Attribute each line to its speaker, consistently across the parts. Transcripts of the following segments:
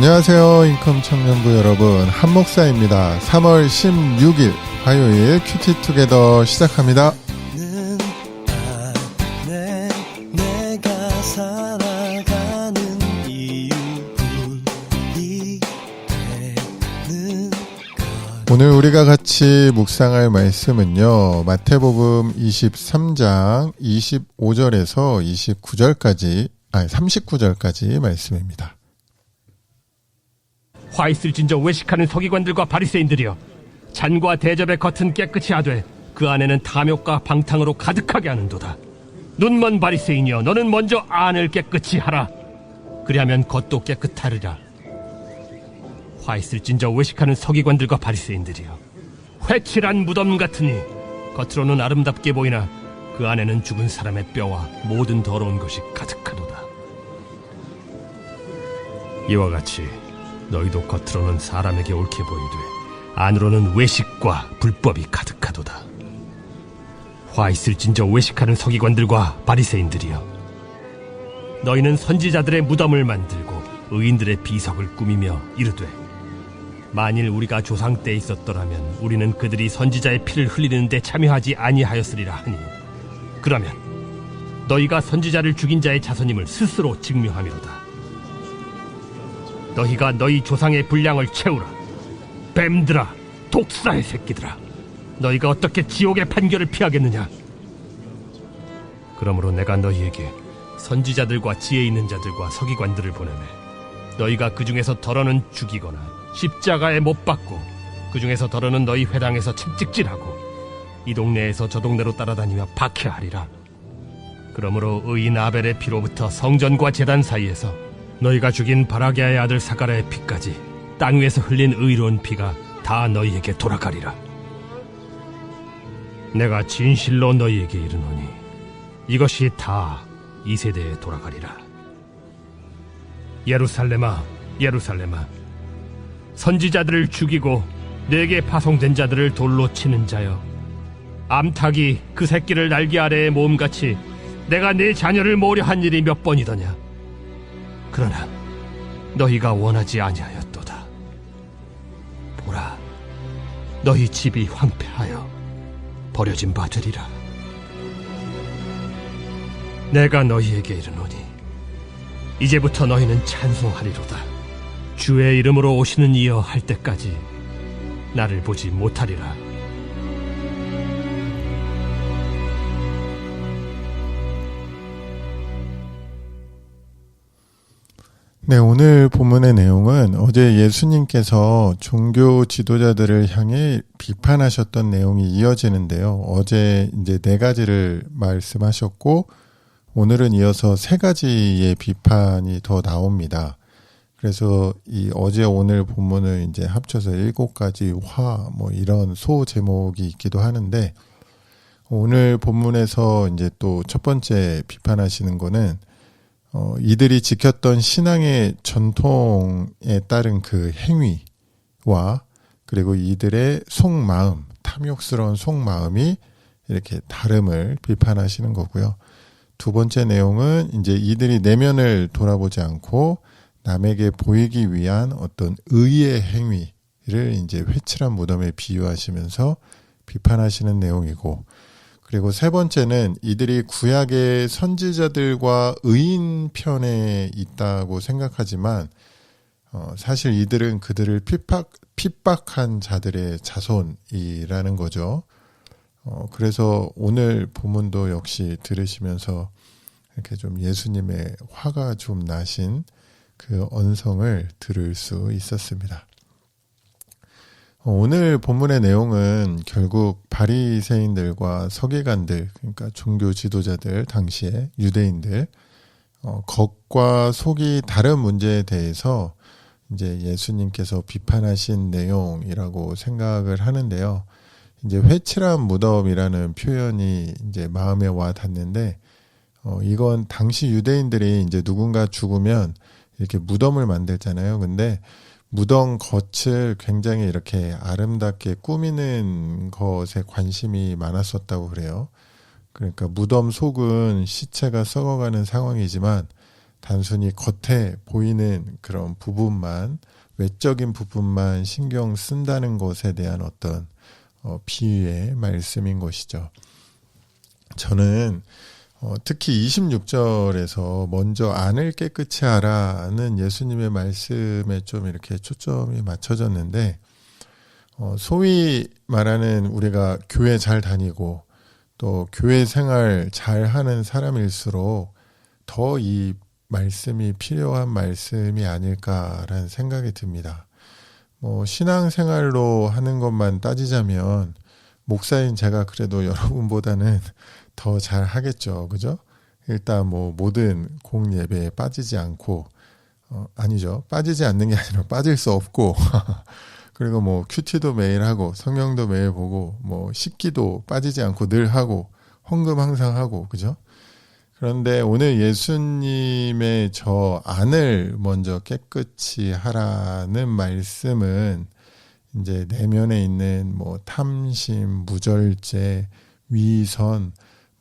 Speaker 1: 안녕하세요. 인컴 청년부 여러분, 한목사입니다. 3월 16일 화요일 큐티투게더 시작합니다. 오늘 우리가 같이 묵상할 말씀은요, 마태복음 23장 25절에서 39절까지 말씀입니다.
Speaker 2: 화 있을진저 외식하는 서기관들과 바리새인들이여, 잔과 대접의 겉은 깨끗이 하되 그 안에는 탐욕과 방탕으로 가득하게 하는도다. 눈먼 바리새인이여, 너는 먼저 안을 깨끗이 하라. 그리하면 겉도 깨끗하리라. 화 있을진저 외식하는 서기관들과 바리새인들이여, 회칠한 무덤 같으니 겉으로는 아름답게 보이나 그 안에는 죽은 사람의 뼈와 모든 더러운 것이 가득하도다. 이와 같이 너희도 겉으로는 사람에게 옳게 보이되 안으로는 외식과 불법이 가득하도다. 화 있을진저 외식하는 서기관들과 바리새인들이여, 너희는 선지자들의 무덤을 만들고 의인들의 비석을 꾸미며 이르되, 만일 우리가 조상 때 있었더라면 우리는 그들이 선지자의 피를 흘리는 데 참여하지 아니하였으리라 하니, 그러면 너희가 선지자를 죽인 자의 자손임을 스스로 증명하미로다. 너희가 너희 조상의 분량을 채우라. 뱀들아, 독사의 새끼들아, 너희가 어떻게 지옥의 판결을 피하겠느냐? 그러므로 내가 너희에게 선지자들과 지혜 있는 자들과 서기관들을 보내매, 너희가 그 중에서 덜어는 죽이거나 십자가에 못 박고 그 중에서 덜어는 너희 회당에서 채찍질하고 이 동네에서 저 동네로 따라다니며 박해하리라. 그러므로 의인 아벨의 피로부터 성전과 제단 사이에서 너희가 죽인 바라게아의 아들 사가랴의 피까지 땅 위에서 흘린 의로운 피가 다 너희에게 돌아가리라. 내가 진실로 너희에게 이르노니 이것이 다 이 세대에 돌아가리라. 예루살렘아, 예루살렘아, 선지자들을 죽이고 내게 파송된 자들을 돌로 치는 자여, 암탉이 그 새끼를 날개 아래에 모음같이 내가 네 자녀를 모으려 한 일이 몇 번이더냐? 그러나 너희가 원하지 아니하였도다. 보라, 너희 집이 황폐하여 버려진 바 되리라. 내가 너희에게 이르노니 이제부터 너희는 찬송하리로다. 주의 이름으로 오시는 이여 할 때까지 나를 보지 못하리라.
Speaker 1: 네, 오늘 본문의 내용은 어제 예수님께서 종교 지도자들을 향해 비판하셨던 내용이 이어지는데요. 어제 이제 4가지를 말씀하셨고, 오늘은 이어서 3가지의 비판이 더 나옵니다. 그래서 이 어제 오늘 본문을 이제 합쳐서 7가지 이런 소 제목이 있기도 하는데, 오늘 본문에서 이제 또 첫 번째 비판하시는 거는 이들이 지켰던 신앙의 전통에 따른 그 행위와, 그리고 이들의 속마음, 탐욕스러운 속마음이 이렇게 다름을 비판하시는 거고요. 두 번째 내용은 이제 이들이 내면을 돌아보지 않고 남에게 보이기 위한 어떤 의의 행위를 이제 회칠한 무덤에 비유하시면서 비판하시는 내용이고, 그리고 세 번째는 이들이 구약의 선지자들과 의인 편에 있다고 생각하지만 사실 이들은 그들을 핍박한 자들의 자손이라는 거죠. 그래서 오늘 본문도 역시 들으시면서 이렇게 좀 예수님의 화가 좀 나신 그 언성을 들을 수 있었습니다. 오늘 본문의 내용은 결국 바리새인들과 서기관들, 그러니까 종교 지도자들, 당시에 유대인들, 겉과 속이 다른 문제에 대해서 이제 예수님께서 비판하신 내용이라고 생각을 하는데요. 이제 회칠한 무덤이라는 표현이 이제 마음에 와 닿는데, 이건 당시 유대인들이 이제 누군가 죽으면 이렇게 무덤을 만들잖아요. 근데 무덤 겉을 굉장히 이렇게 아름답게 꾸미는 것에 관심이 많았었다고 그래요. 그러니까 무덤 속은 시체가 썩어가는 상황이지만 단순히 겉에 보이는 그런 부분만, 외적인 부분만 신경 쓴다는 것에 대한 어떤 비유의 말씀인 것이죠. 저는 특히 26절에서 먼저 안을 깨끗이 하라는 예수님의 말씀에 좀 이렇게 초점이 맞춰졌는데, 소위 말하는 우리가 교회 잘 다니고 또 교회 생활 잘 하는 사람일수록 더 이 말씀이 필요한 말씀이 아닐까라는 생각이 듭니다. 신앙생활로 하는 것만 따지자면 목사인 제가 그래도 여러분보다는 더 잘 하겠죠. 그죠? 일단 모든 공예배에 빠지지 않고, 아니죠. 빠지지 않는 게 아니라 빠질 수 없고, 그리고 큐티도 매일 하고, 성경도 매일 보고, 식기도 빠지지 않고 늘 하고, 헌금 항상 하고, 그죠? 그런데 오늘 예수님의 저 안을 먼저 깨끗이 하라는 말씀은 이제 내면에 있는 탐심, 무절제, 위선,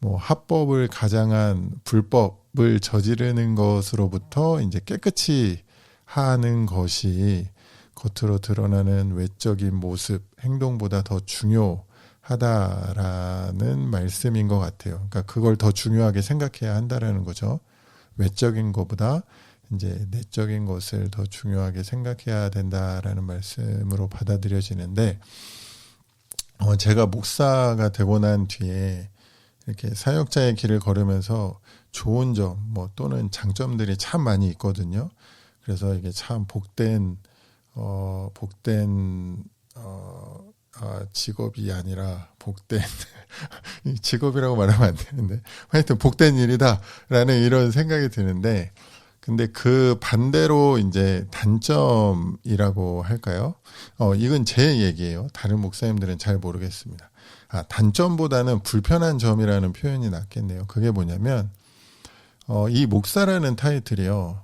Speaker 1: 합법을 가장한 불법을 저지르는 것으로부터 이제 깨끗이 하는 것이 겉으로 드러나는 외적인 모습, 행동보다 더 중요하다라는 말씀인 것 같아요. 그러니까 그걸 더 중요하게 생각해야 한다라는 거죠. 외적인 것보다 이제 내적인 것을 더 중요하게 생각해야 된다라는 말씀으로 받아들여지는데, 제가 목사가 되고 난 뒤에 이렇게 사역자의 길을 걸으면서 좋은 점 또는 장점들이 참 많이 있거든요. 그래서 이게 참 복된 직업이 아니라 복된 직업이라고 말하면 안 되는데 하여튼 복된 일이다라는 이런 생각이 드는데, 근데 그 반대로 이제 단점이라고 할까요? 이건 제 얘기예요. 다른 목사님들은 잘 모르겠습니다. 단점보다는 불편한 점이라는 표현이 낫겠네요. 그게 뭐냐면, 이 목사라는 타이틀이요.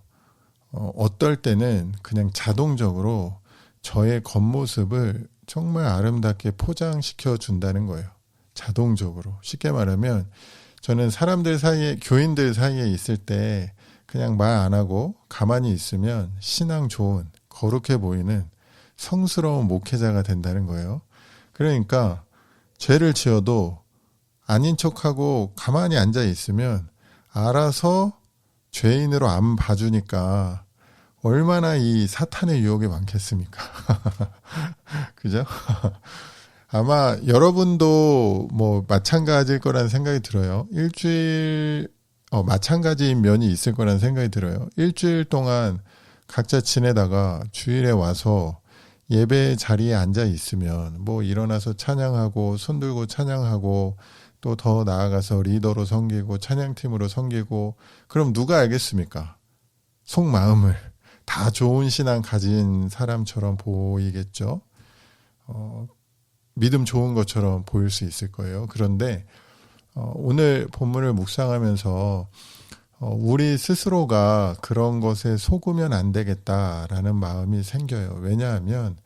Speaker 1: 어떨 때는 그냥 자동적으로 저의 겉모습을 정말 아름답게 포장시켜 준다는 거예요. 자동적으로. 쉽게 말하면 저는 사람들 사이에, 교인들 사이에 있을 때 그냥 말 안 하고 가만히 있으면 신앙 좋은, 거룩해 보이는 성스러운 목회자가 된다는 거예요. 그러니까 죄를 지어도 아닌 척하고 가만히 앉아 있으면 알아서 죄인으로 안 봐주니까 얼마나 이 사탄의 유혹이 많겠습니까? 그죠? 아마 여러분도 마찬가지일 거라는 생각이 들어요. 마찬가지인 면이 있을 거라는 생각이 들어요. 일주일 동안 각자 지내다가 주일에 와서 예배 자리에 앉아 있으면 일어나서 찬양하고 손 들고 찬양하고 또 더 나아가서 리더로 섬기고 찬양팀으로 섬기고, 그럼 누가 알겠습니까? 속마음을. 다 좋은 신앙 가진 사람처럼 보이겠죠. 믿음 좋은 것처럼 보일 수 있을 거예요. 그런데 오늘 본문을 묵상하면서 우리 스스로가 그런 것에 속으면 안 되겠다라는 마음이 생겨요. 왜냐하면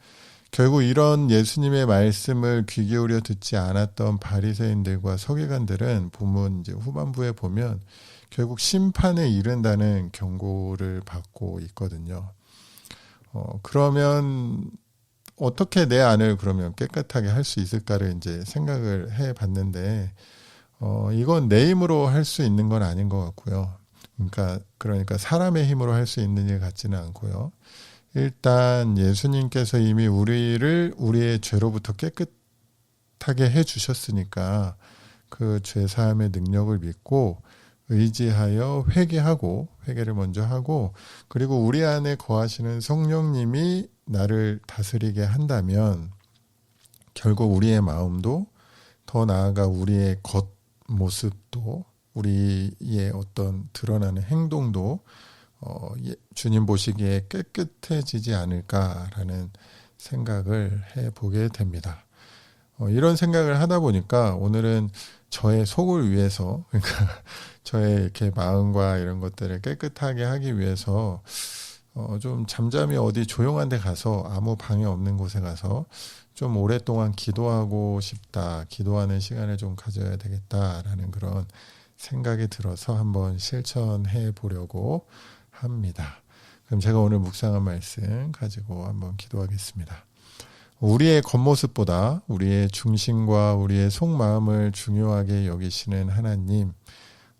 Speaker 1: 결국 이런 예수님의 말씀을 귀 기울여 듣지 않았던 바리새인들과 서기관들은 본문 이제 후반부에 보면 결국 심판에 이른다는 경고를 받고 있거든요. 그러면 어떻게 내 안을 그러면 깨끗하게 할 수 있을까를 이제 생각을 해 봤는데, 이건 내 힘으로 할 수 있는 건 아닌 것 같고요. 그러니까 사람의 힘으로 할 수 있는 일 같지는 않고요. 일단 예수님께서 이미 우리를 우리의 죄로부터 깨끗하게 해 주셨으니까 그 죄 사함의 능력을 믿고 의지하여 회개를 먼저 하고, 그리고 우리 안에 거하시는 성령님이 나를 다스리게 한다면 결국 우리의 마음도, 더 나아가 우리의 겉모습도, 우리의 어떤 드러나는 행동도 주님 보시기에 깨끗해지지 않을까라는 생각을 해보게 됩니다. 이런 생각을 하다 보니까 오늘은 저의 속을 위해서, 그러니까 저의 이렇게 마음과 이런 것들을 깨끗하게 하기 위해서 좀 잠잠히 어디 조용한 데 가서, 아무 방해 없는 곳에 가서 좀 오랫동안 기도하고 싶다, 기도하는 시간을 좀 가져야 되겠다라는 그런 생각이 들어서 한번 실천해 보려고 합니다. 그럼 제가 오늘 묵상한 말씀 가지고 한번 기도하겠습니다. 우리의 겉모습보다 우리의 중심과 우리의 속마음을 중요하게 여기시는 하나님,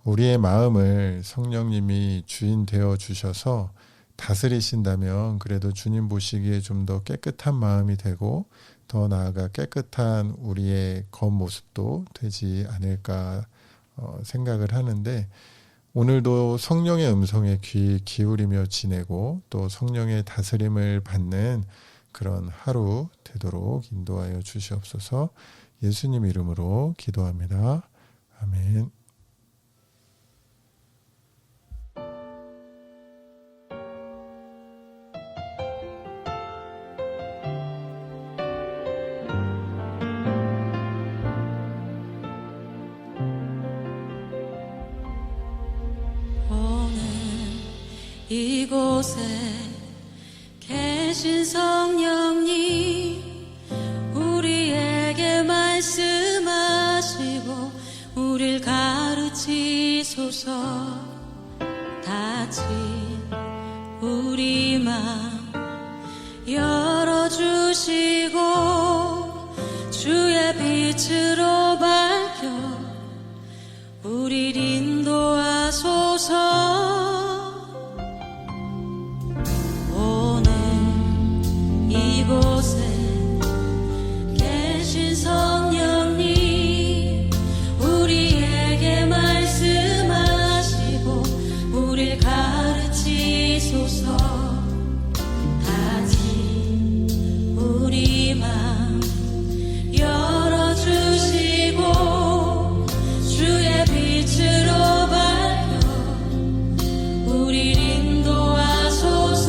Speaker 1: 우리의 마음을 성령님이 주인 되어 주셔서 다스리신다면 그래도 주님 보시기에 좀 더 깨끗한 마음이 되고 더 나아가 깨끗한 우리의 겉모습도 되지 않을까 생각을 하는데, 오늘도 성령의 음성에 귀 기울이며 지내고 또 성령의 다스림을 받는 그런 하루 되도록 인도하여 주시옵소서. 예수님 이름으로 기도합니다. 아멘.
Speaker 3: 이곳에 계신 성령님, 우리에게 말씀하시고 우릴 가르치소서. 닫힌 우리 맘 열어주시고 주의 빛으로 밝혀 우릴 인도하소서. 이곳에 계신 성령님, 우리에게 말씀하시고 우릴 가르치소서. 닫힌 우리 맘 열어주시고 주의 빛으로 밝혀 우릴 인도하소서.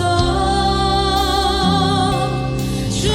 Speaker 3: 주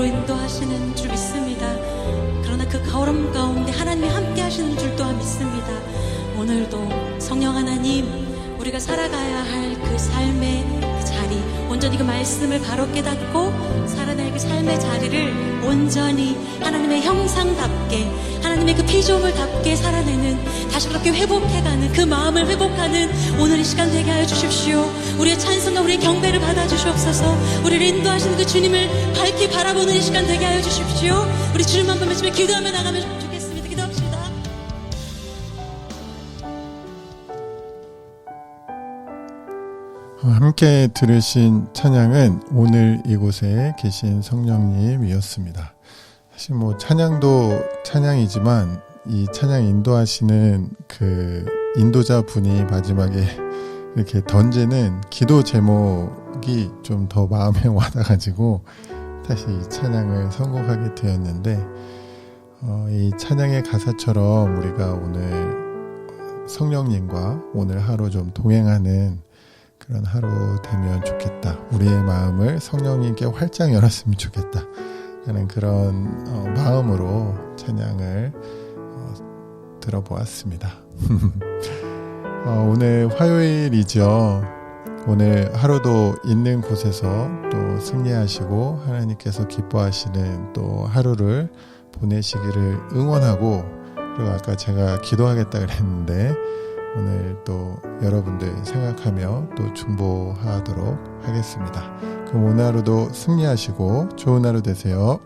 Speaker 3: 길로 인도하시는 줄 믿습니다. 그러나 그 걸음 가운데 하나님이 함께 하시는 줄 또한 믿습니다. 오늘도 성령 하나님, 우리가 살아가야 할 그 삶의 그 자리, 온전히 그 말씀을 바로 깨닫고 살아낼 그 삶의 자리를 온전히 하나님의 형상답게, 하나님의 그 피조물답게 살아내는, 다시 그렇게 회복해가는, 그 마음을 회복하는 오늘 이 시간 되게 하여 주십시오. 우리의 찬송과 우리의 경배를 받아주시옵소서. 우리를 인도하시는 그 주님을 밝히 바라보는 이 시간 되게 하여 주십시오. 우리 주님만 보면서 기도하며 나가면 좋겠습니다. 기도합시다.
Speaker 1: 함께 들으신 찬양은 오늘 이곳에 계신 성령님이었습니다. 사실 뭐 찬양도 찬양이지만 이 찬양 인도하시는 그 인도자 분이 마지막에 이렇게 던지는 기도 제목이 좀 더 마음에 와닿아가지고 다시 이 찬양을 선곡하게 되었는데, 이 찬양의 가사처럼 우리가 오늘 성령님과 오늘 하루 좀 동행하는 그런 하루 되면 좋겠다. 우리의 마음을 성령님께 활짝 열었으면 좋겠다. 라는 그런 마음으로 찬양을 들어보았습니다. 오늘 화요일이죠. 오늘 하루도 있는 곳에서 또 승리하시고 하나님께서 기뻐하시는 또 하루를 보내시기를 응원하고, 그리고 아까 제가 기도하겠다 그랬는데 오늘 또 여러분들 생각하며 또 중보하도록 하겠습니다. 그럼 오늘 하루도 승리하시고 좋은 하루 되세요.